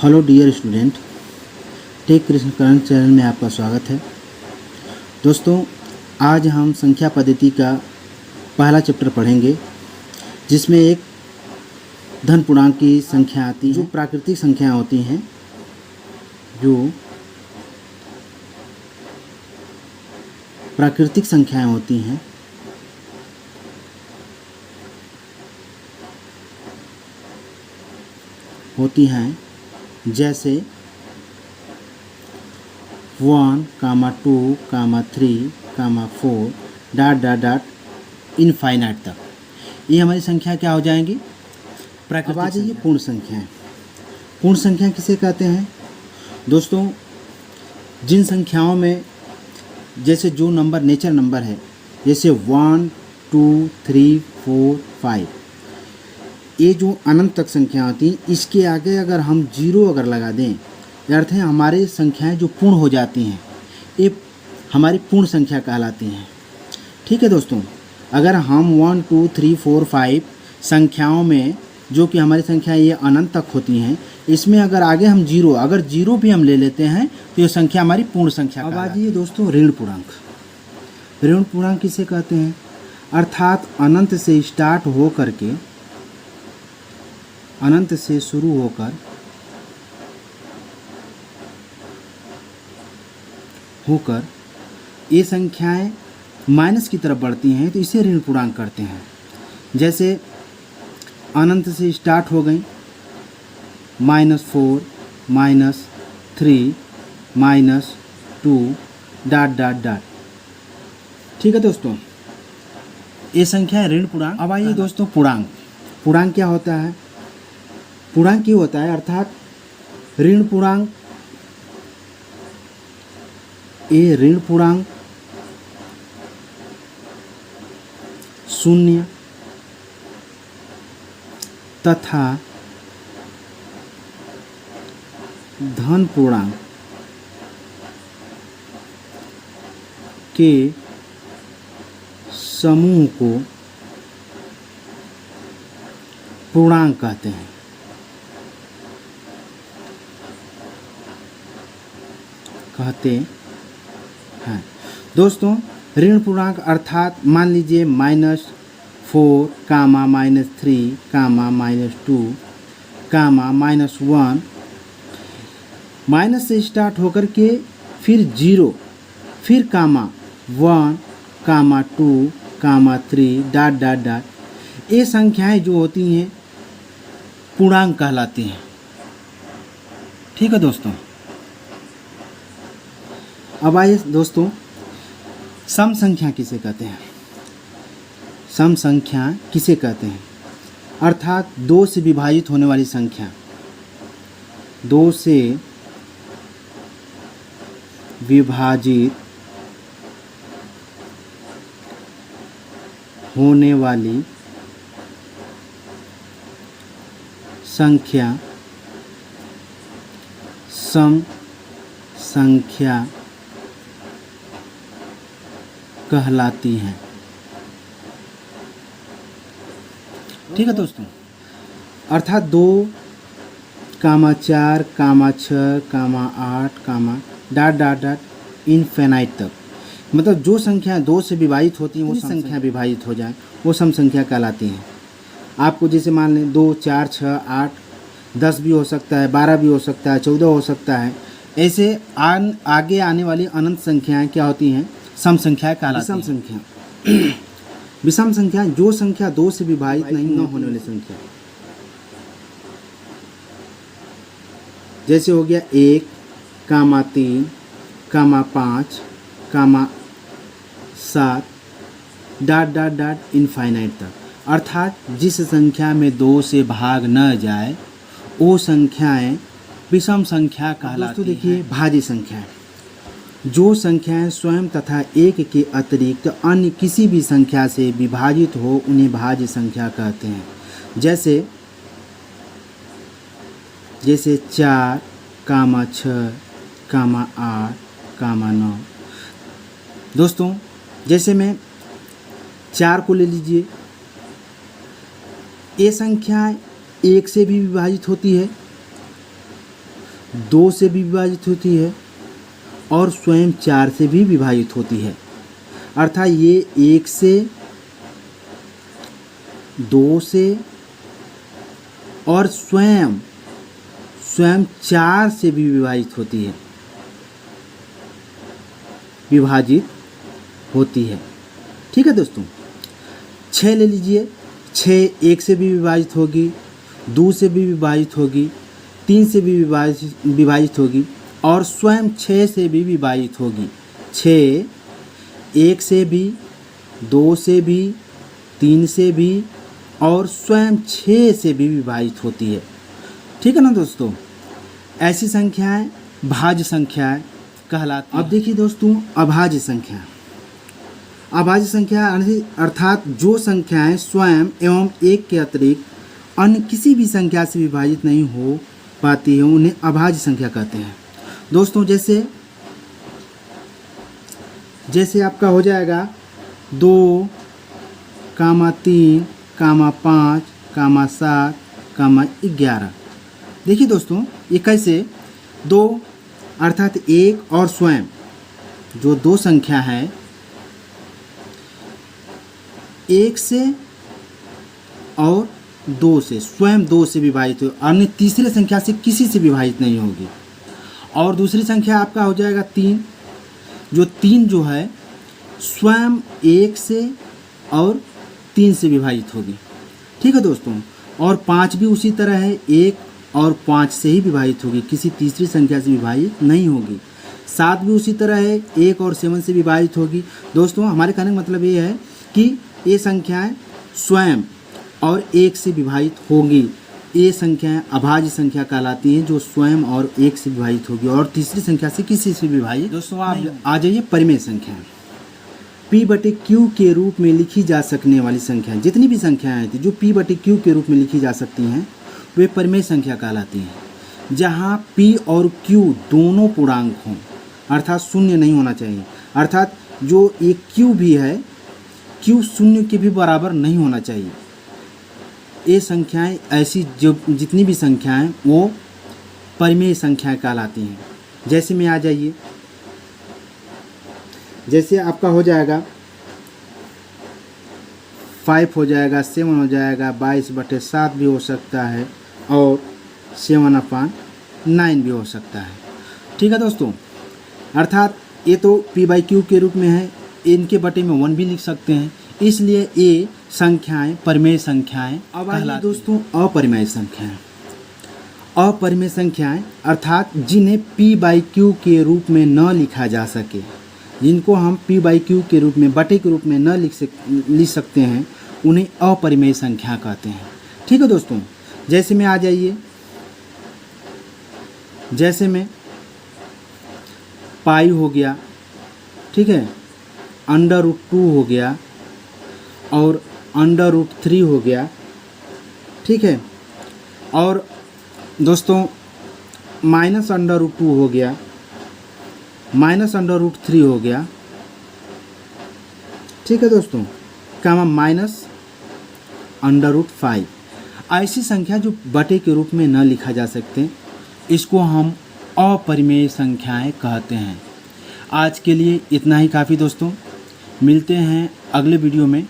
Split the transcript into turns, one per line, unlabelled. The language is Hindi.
Hello dear student, tech Krishnakaran channel में आपका स्वागत है। दोस्तों, आज हम संख्या पद्धति का पहला चैप्टर पढ़ेंगे, जिसमें एक धन पूर्णांक की संख्या आती है। जो प्राकृतिक संख्याएं होती हैं, जो प्राकृतिक संख्याएं होती हैं, जैसे 1, 2, 3, 4 डॉट डॉट डॉट इनफाइनाइट तक, ये हमारी संख्या क्या हो जाएंगी? प्राकृतिक। अब आ जाइए पूर्ण संख्याएं। पूर्ण संख्या किसे कहते हैं? दोस्तों, जिन संख्याओं में जैसे जो नंबर नेचर नंबर है, जैसे 1, 2, 3, 4, 5, ये जो अनंत तक संख्या होती हैं, इसके आगे अगर हम 0 अगर लगा दें, अर्थ है हमारी संख्याएं जो पूर्ण हो जाती हैं, ये हमारी पूर्ण संख्या कहलाती हैं। ठीक है दोस्तों, अगर हम 1, 2, 3, 4, 5 संख्याओं में जो कि हमारी संख्या ये अनंत तक होती हैं, इसमें अगर आगे हम 0 अगर 0 भी हम ले लेते हैं तो ये संख्या हमारी पूर्ण संख्या। अब आ जाइए दोस्तों ऋण पूर्णांक। ऋण पूर्णांक किसे कहते हैं? अर्थात अनंत से स्टार्ट हो करके, अनंत से शुरू होकर ये संख्याएं माइनस की तरफ बढ़ती हैं, तो इसे ऋण पूर्णांक करते हैं। जैसे अनंत से स्टार्ट हो गई, -4, -3, -2 डॉट डॉट डॉट। ठीक है दोस्तों, ये संख्या है ऋण पूर्णांक। अब आइए दोस्तों पूर्णांक। पूर्णांक क्या होता है? पूर्णांक ये होता है, अर्थात ऋण पूर्णांक, ये ऋण पूर्णांक 0 तथा धन पूर्णांक के समूह को पूर्णांक कहते हैं। दोस्तों, ऋण पूर्णांक अर्थात मान लीजिए -4, -3, -2, -1, माइनस से स्टार्ट होकर के फिर 0, फिर 1, 2, 3 डॉट डॉट डॉट, ये संख्याएं जो होती हैं पूर्णांक कहलाती हैं। ठीक है दोस्तों। अब आइए दोस्तों, सम संख्या किसे कहते हैं? सम संख्या किसे कहते हैं? अर्थात 2 से विभाजित होने वाली संख्या। 2 से विभाजित होने वाली संख्या सम संख्या कहलाती हैं। ठीक है दोस्तों, अर्थात 2, 4, 6, 8, डॉट डॉट डॉट इनफिनाइट तक, मतलब जो संख्या 2 से विभाजित होती हैं वो संख्या विभाजित हो जाए, वो सम संख्या कहलाती हैं। आपको जैसे मान लें 2, 4, 6, 8, 10 भी हो सकता है, 12 भी हो सकता है, 14 हो सकता है। ऐसे आगे आने वाली अनंत संख्याएं क्या होती हैं? सम संख्या कहलाती हैं। विषम संख्या। विषम संख्या जो संख्या 2 से विभाजित नहीं होने वाली संख्या, जैसे हो गया 1, 3, 5, 7 डॉट डॉट डॉट इनफाइनाइट तक। अर्थात जिस संख्या में 2 से भाग न जाए वो संख्याएं विषम संख्या कहलाती हैं। देखिए भाज्य संख्या, जो संख्याएं स्वयं तथा 1 के अतिरिक्त अन्य किसी भी संख्या से विभाजित हो उन्हें भाज्य संख्या कहते हैं। जैसे 4, 6, 8, 9। दोस्तों, जैसे मैं 4 को ले लीजिए, ये संख्या 1 से भी विभाजित होती है 2 से भी विभाजित होती है और स्वयं 4 से भी विभाजित होती है। अर्थात ये 1 से, 2 से और स्वयं 4 से भी विभाजित होती है, ठीक है दोस्तों। 6 ले लीजिए, 6 1 से भी विभाजित होगी, 2 से भी विभाजित होगी, 3 से भी विभाजित होगी और स्वयं 6 से भी विभाजित होगी। 6 1 से भी, 2 से भी, 3 से भी और स्वयं 6 से भी विभाजित होती है, ठीक है ना दोस्तों। ऐसी संख्याएं भाज्य संख्याएं कहलाती हैं। अब देखिए दोस्तों, अभाज्य संख्या। अभाज्य संख्या अर्थात जो संख्याएं स्वयं एवं 1 के अतिरिक्त अन्य किसी भी संख्या से विभाजित नहीं हो पाती है, उन्हें अभाज्य संख्या कहते हैं दोस्तों। जैसे आपका हो जाएगा 2, 3, 5, 7, 11। देखिए दोस्तों, ये कैसे 2 अर्थात 1 और स्वयं जो 2 संख्या है, 1 से और 2 से, स्वयं 2 से विभाजित हो, अन्य तीसरे संख्या से किसी से विभाजित नहीं होगी। और दूसरी संख्या आपका हो जाएगा 3, जो 3 जो है स्वयं 1 से और 3 से विभाजित होगी, ठीक है दोस्तों। और 5 भी उसी तरह है, 1 और 5 से ही विभाजित होगी, किसी तीसरी संख्या से विभाजित नहीं होगी। 7 भी उसी तरह है, 1 और 7 से विभाजित होगी। दोस्तों हमारे कहने का मतलब ये है कि ये संख्याएं स्वयं और 1 से विभाजित होगी। ये संख्याएं अभाज्य संख्या कहलाती हैं, जो स्वयं और 1 से विभाजित होगी और तीसरी संख्या से किसी से विभाजित। दोस्तों आप आ जाइए परिमेय संख्या। P/Q के रूप में लिखी जा सकने वाली संख्याएं, जितनी भी संख्याएं थी जो P/Q के रूप में लिखी जा सकती हैं, वे परिमेय संख्या कहलाती हैं। जहां P और Q दोनों पूर्णांक हों, अर्थात शून्य नहीं होना चाहिए। अर्थात जो एक Q भी है, Q शून्य के भी बराबर नहीं होना चाहिए। ये संख्याएं ऐसी जो जितनी भी संख्याएं वो परिमेय संख्याएं कहलाती हैं। जैसे में आ जाइए, जैसे आपका हो जाएगा 5 हो जाएगा, 7 हो जाएगा, 22/7 भी हो सकता है और 7/9 भी हो सकता है, ठीक है दोस्तों। अर्थात ये तो P/Q के रूप में है, इनके बटे में 1 भी लिख सकते हैं, इसलिए ये संख्याएं परिमेय संख्याएं। अब आइए दोस्तों अपरिमेय संख्याएं। अपरिमेय संख्याएं अर्थात जिन्हें P/Q के रूप में न लिखा जा सके, जिनको हम P/Q के रूप में बटे के रूप में न लिख सकते हैं, उन्हें अपरिमेय संख्या कहते हैं, ठीक है दोस्तों। जैसे में आ जाइए, जैसे में पाई हो गया, ठीक है, √2 हो गया और √3 हो गया, ठीक है। और दोस्तों -√2 हो गया, -√3 हो गया, ठीक है दोस्तों, -√5। ऐसी संख्या जो बटे के रूप में न लिखा जा सकते, इसको हम अपरिमेय संख्याएं कहते हैं। आज के लिए इतना ही काफ़ी दोस्तों, मिलते हैं अगले वीडियो में।